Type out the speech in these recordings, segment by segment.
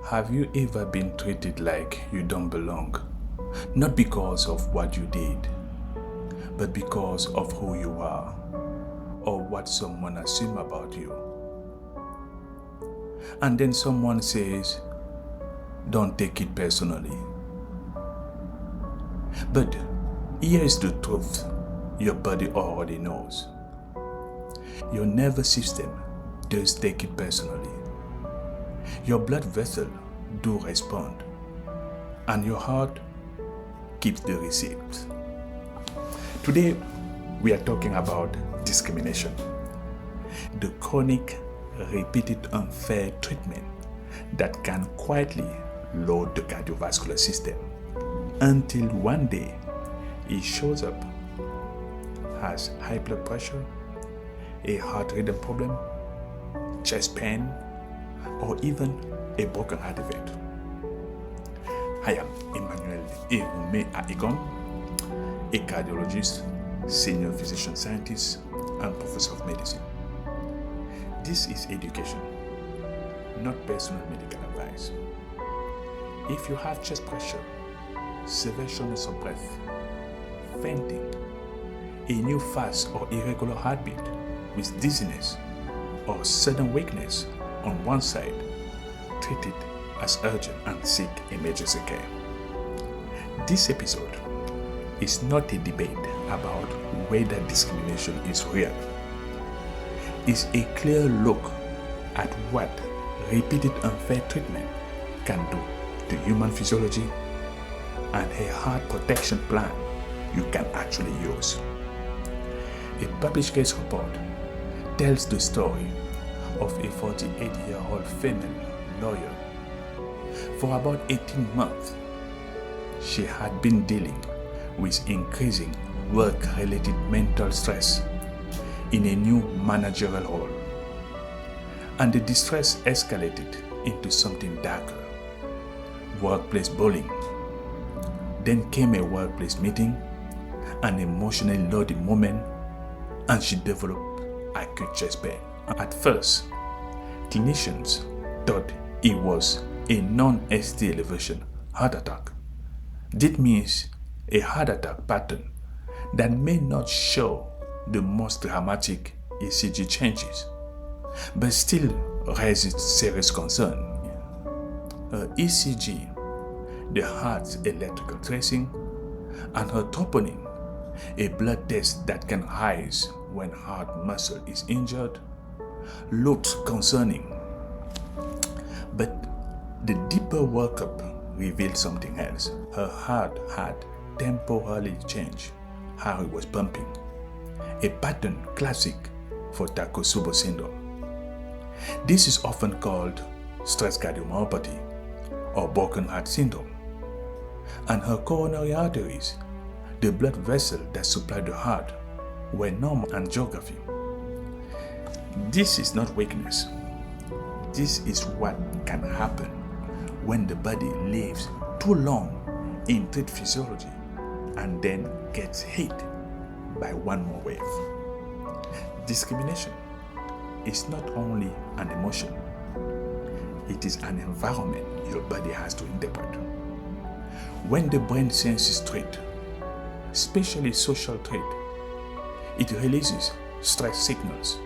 Have you ever been treated like you don't belong? Not because of what you did, but because of who you are or what someone assumes about you. And then someone says, don't take it personally. But here's the truth your body already knows. Your nervous system does take it personally. Your blood vessel do respond, and your heart keeps the receipt. Today, we are talking about discrimination, the chronic, repeated unfair treatment that can quietly load the cardiovascular system until one day it shows up as high blood pressure, a heart rhythm problem, chest pain, or even a broken heart event. I am Emmanuel Eroumé A Egom, a cardiologist, senior physician scientist, and professor of medicine. This is education, not personal medical advice. If you have chest pressure, severe shortness of breath, fainting, a new fast or irregular heartbeat with dizziness or sudden weakness on one side, treat it as urgent and seek emergency care. This episode is not a debate about whether discrimination is real. It's a clear look at what repeated unfair treatment can do to human physiology and a heart protection plan you can actually use. A published case report tells the story of a 48-year-old female lawyer. For about 18 months, she had been dealing with increasing work-related mental stress in a new managerial role. And the distress escalated into something darker, workplace bullying. Then came a workplace meeting, an emotionally loaded moment, and she developed acute chest pain. At first, clinicians thought it was a non-ST elevation heart attack. This means a heart attack pattern that may not show the most dramatic ECG changes, but still raises serious concern. Her ECG, the heart's electrical tracing, and her troponin, a blood test that can rise when heart muscle is injured, looked concerning. But the deeper workup revealed something else. Her heart had temporarily changed how it was pumping, a pattern classic for Takotsubo syndrome. This is often called stress cardiomyopathy or broken heart syndrome. And her coronary arteries, the blood vessel that supply the heart, were normal and geography. This is not weakness. This is what can happen when the body lives too long in treat physiology and then gets hit by one more wave. Discrimination is not only an emotion, it is an environment your body has to interpret. When the brain senses threat, especially social threat, it releases stress signals.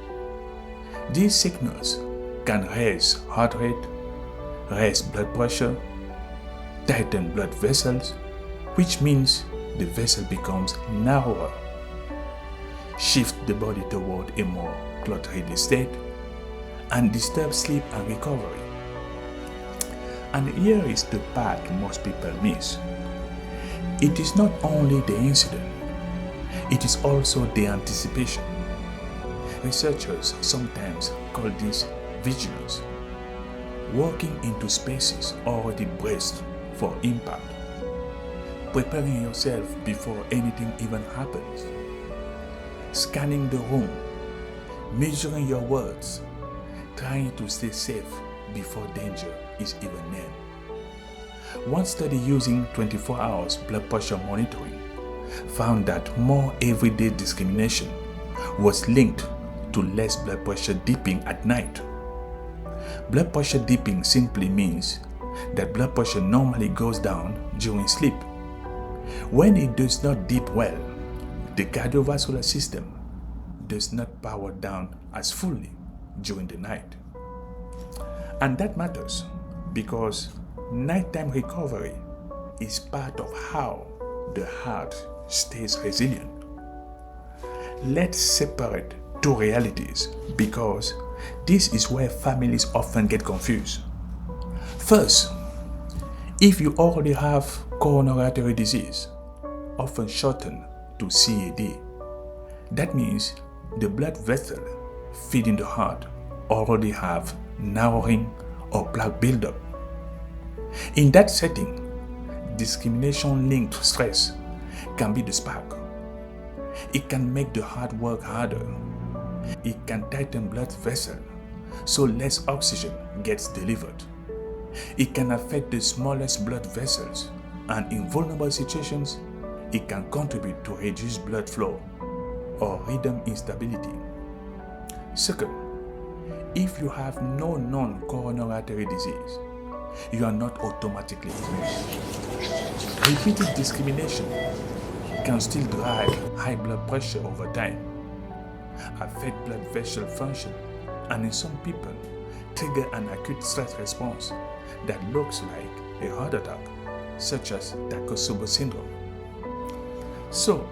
These signals can raise heart rate, raise blood pressure, tighten blood vessels, which means the vessel becomes narrower, shift the body toward a more clot-ready state, and disturb sleep and recovery. And here is the part most people miss. It is not only the incident, it is also the anticipation. Researchers sometimes call this vigilance, walking into spaces already braced for impact, preparing yourself before anything even happens, scanning the room, measuring your words, trying to stay safe before danger is even named. One study using 24 hours blood pressure monitoring found that more everyday discrimination was linked to less blood pressure dipping at night. Blood pressure dipping simply means that blood pressure normally goes down during sleep. When it does not dip well, the cardiovascular system does not power down as fully during the night. And that matters because nighttime recovery is part of how the heart stays resilient. Let's separate two realities because this is where families often get confused. First, if you already have coronary artery disease, often shortened to CAD, that means the blood vessel feeding the heart already have narrowing or plaque buildup. In that setting, discrimination-linked stress can be the spark. It can make the heart work harder. It can tighten blood vessels so less oxygen gets delivered. It can affect the smallest blood vessels, and in vulnerable situations, it can contribute to reduced blood flow or rhythm instability. Second, if you have no known coronary artery disease, you are not automatically immune. Repeated discrimination can still drive high blood pressure over time, affect blood vessel function, and in some people, trigger an acute stress response that looks like a heart attack, such as Takotsubo syndrome. So,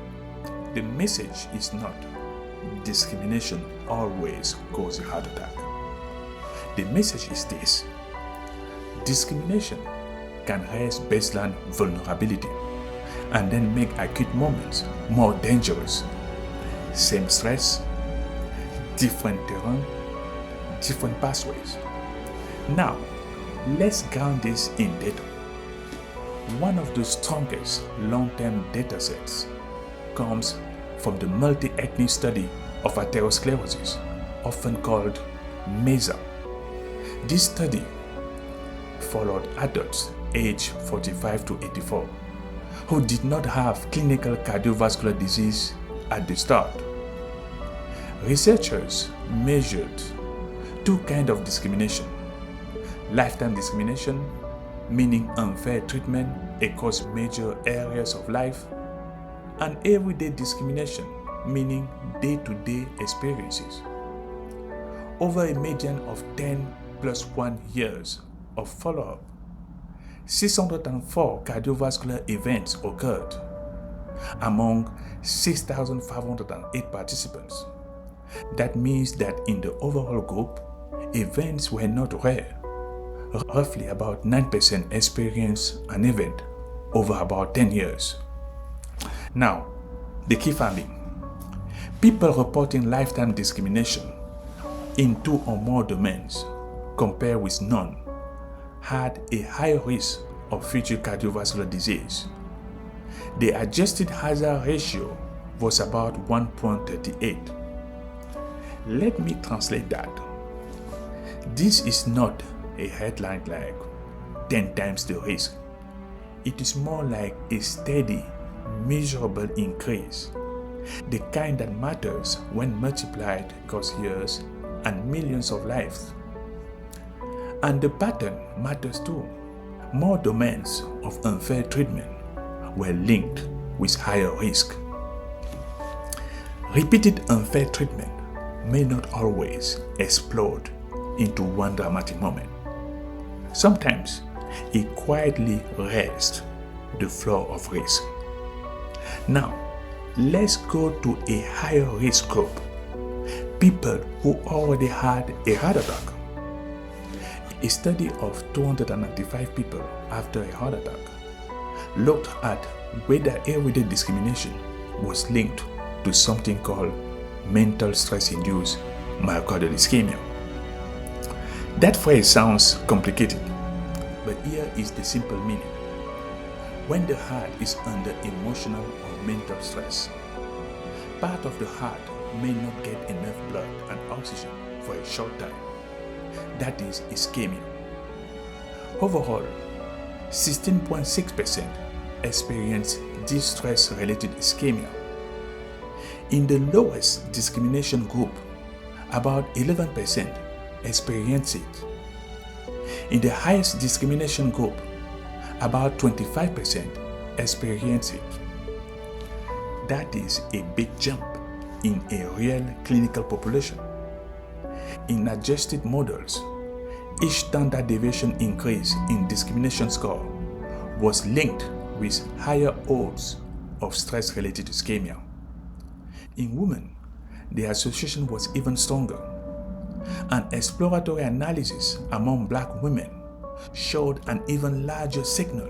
the message is not discrimination always causes a heart attack. The message is this: discrimination can raise baseline vulnerability and then make acute moments more dangerous. Same stress, different terrain, different pathways. Now, let's ground this in data. One of the strongest long-term data sets comes from the multi-ethnic study of atherosclerosis, often called MESA. This study followed adults aged 45 to 84 who did not have clinical cardiovascular disease at the start. Researchers measured two kinds of discrimination: lifetime discrimination, meaning unfair treatment across major areas of life, and everyday discrimination, meaning day-to-day experiences. Over a median of 10 plus 1 years of follow-up, 604 cardiovascular events occurred among 6,508 participants. That means that in the overall group, events were not rare. Roughly about 9% experienced an event over about 10 years. Now, the key finding: people reporting lifetime discrimination in 2 or more domains compared with none had a higher risk of future cardiovascular disease. The adjusted hazard ratio was about 1.38. Let me translate that. This is not a headline like 10 times the risk. It is more like a steady, measurable increase, the kind that matters when multiplied across years and millions of lives. And the pattern matters too. More domains of unfair treatment were linked with higher risk. Repeated unfair treatment may not always explode into one dramatic moment. Sometimes it quietly raises the floor of risk. Now, let's go to a higher risk group: people who already had a heart attack. A study of 295 people after a heart attack looked at whether everyday discrimination was linked to something called mental stress-induced myocardial ischemia. That phrase sounds complicated, but here is the simple meaning. When the heart is under emotional or mental stress, part of the heart may not get enough blood and oxygen for a short time. That is ischemia. Overall, 16.6% experience this stress-related ischemia. In the lowest discrimination group, about 11% experience it. In the highest discrimination group, about 25% experience it. That is a big jump in a real clinical population. In adjusted models, each standard deviation increase in discrimination score was linked with higher odds of stress related to ischemia. In women, the association was even stronger. An exploratory analysis among Black women showed an even larger signal.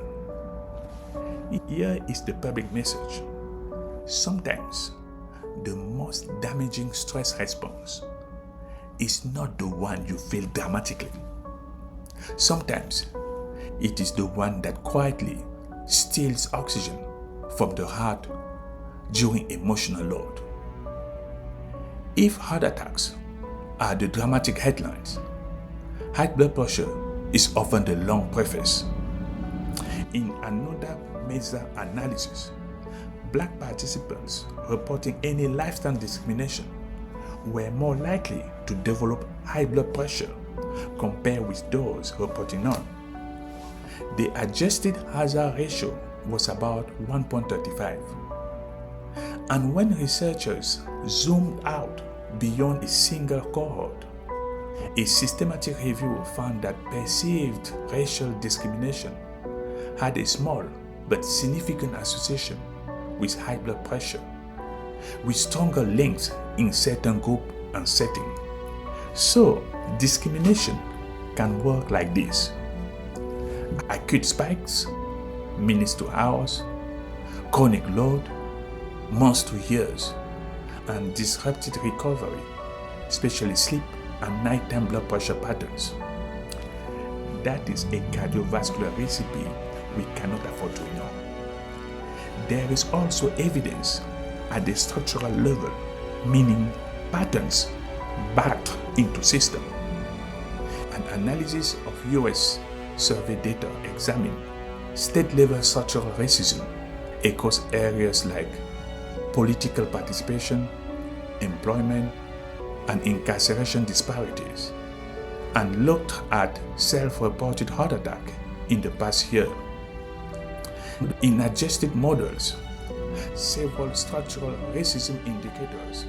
Here is the public message. Sometimes, the most damaging stress response is not the one you feel dramatically. Sometimes, it is the one that quietly steals oxygen from the heart during emotional load. If heart attacks are the dramatic headlines, high blood pressure is often the long preface. In another meta-analysis, Black participants reporting any lifestyle discrimination were more likely to develop high blood pressure compared with those reporting none. The adjusted hazard ratio was about 1.35. And when researchers zoomed out beyond a single cohort, a systematic review found that perceived racial discrimination had a small but significant association with high blood pressure, with stronger links in certain group and setting. So, discrimination can work like this: acute spikes, minutes to hours, chronic load, months to years, and disrupted recovery, especially sleep and nighttime blood pressure patterns. That is a cardiovascular recipe we cannot afford to ignore. There is also evidence at the structural level, meaning patterns backed into system. An analysis of US survey data examined state-level structural racism across areas like political participation, employment, and incarceration disparities, and looked at self-reported heart attack in the past year. In adjusted models, several structural racism indicators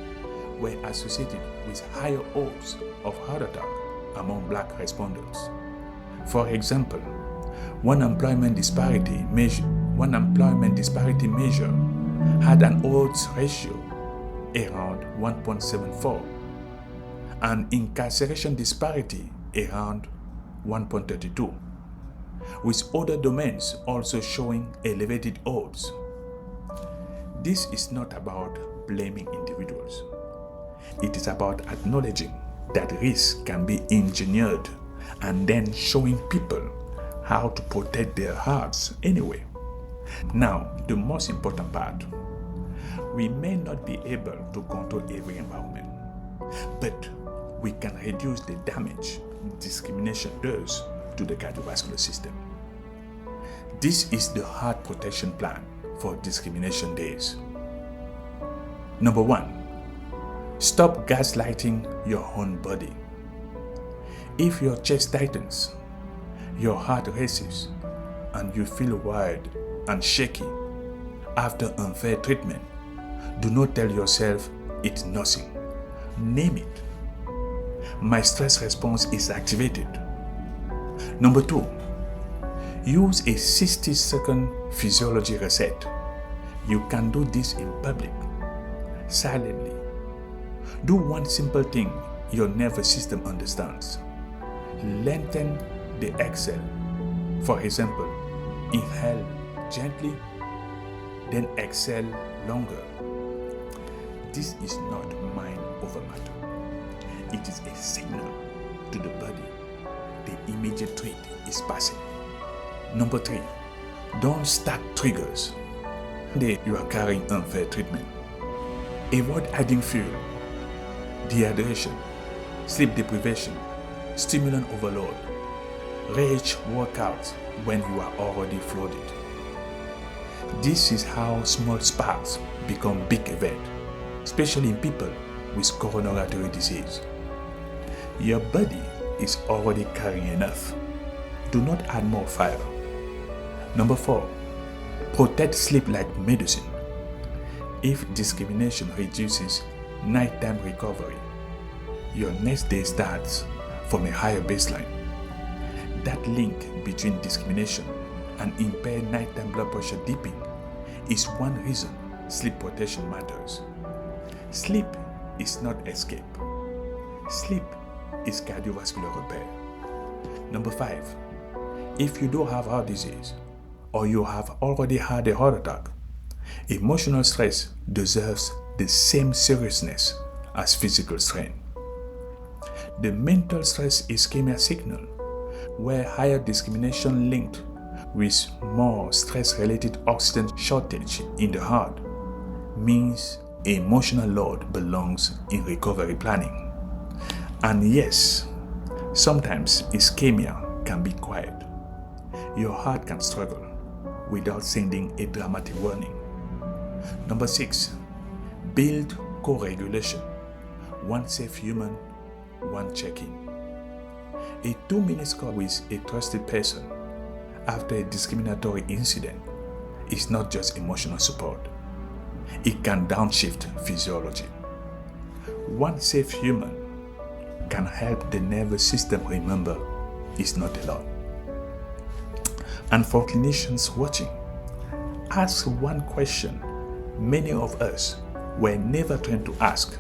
were associated with higher odds of heart attack among Black respondents. For example, one employment disparity measure had an odds ratio around 1.74, and incarceration disparity around 1.32, with other domains also showing elevated odds. This is not about blaming individuals. It is about acknowledging that risk can be engineered and then showing people how to protect their hearts anyway. Now, the most important part. We may not be able to control every environment, but we can reduce the damage discrimination does to the cardiovascular system. This is the heart protection plan for discrimination days. Number 1, stop gaslighting your own body. If your chest tightens, your heart races, and you feel wired and shaky after unfair treatment, do not tell yourself it's nothing. Name it. My stress response is activated. Number 2, use a 60-second physiology reset. You can do this in public, silently. Do one simple thing your nervous system understands. Lengthen the exhale. For example, inhale gently, then exhale longer. This is not mind over matter. It is a signal to the body the immediate threat is passing. Number 3, don't stack triggers. You are carrying unfair treatment. Avoid adding fuel, dehydration, sleep deprivation, stimulant overload, rage workouts when you are already flooded. This is how small sparks become big events, especially in people with coronary artery disease. Your body is already carrying enough. Do not add more fire. Number 4, protect sleep like medicine. If discrimination reduces nighttime recovery, your next day starts from a higher baseline. That link between discrimination and impaired nighttime blood pressure dipping is one reason sleep protection matters. Sleep is not escape. Sleep is cardiovascular repair. Number 5, if you don't have heart disease or you have already had a heart attack, emotional stress deserves the same seriousness as physical strain. The mental stress ischemia signal, where higher discrimination linked with more stress-related oxygen shortage in the heart, means emotional load belongs in recovery planning. And yes, sometimes ischemia can be quiet. Your heart can struggle without sending a dramatic warning. Number 6, build co-regulation. One safe human, one check-in. A 2-minute call with a trusted person after a discriminatory incident is not just emotional support. It can downshift physiology. One safe human can help the nervous system remember it's not alone. And for clinicians watching, ask one question many of us were never trained to ask.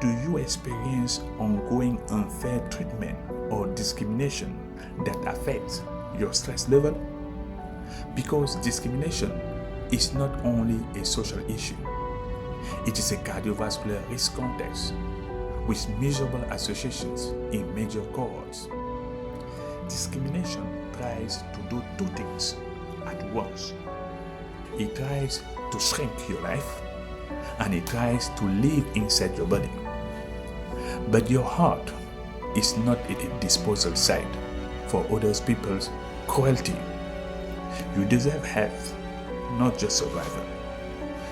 Do you experience ongoing unfair treatment or discrimination that affects your stress level? Because discrimination is not only a social issue, it is a cardiovascular risk context with measurable associations in major cohorts. Discrimination tries to do 2 things at once. It tries to shrink your life, and it tries to live inside your body. But your heart is not a disposal site for other people's cruelty. You deserve health, not just survival.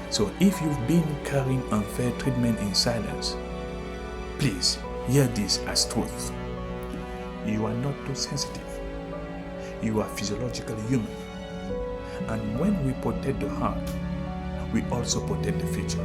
So if you've been carrying unfair treatment in silence, please hear this as truth. You are not too sensitive. You are physiologically human. And when we protect the heart, we also protect the future.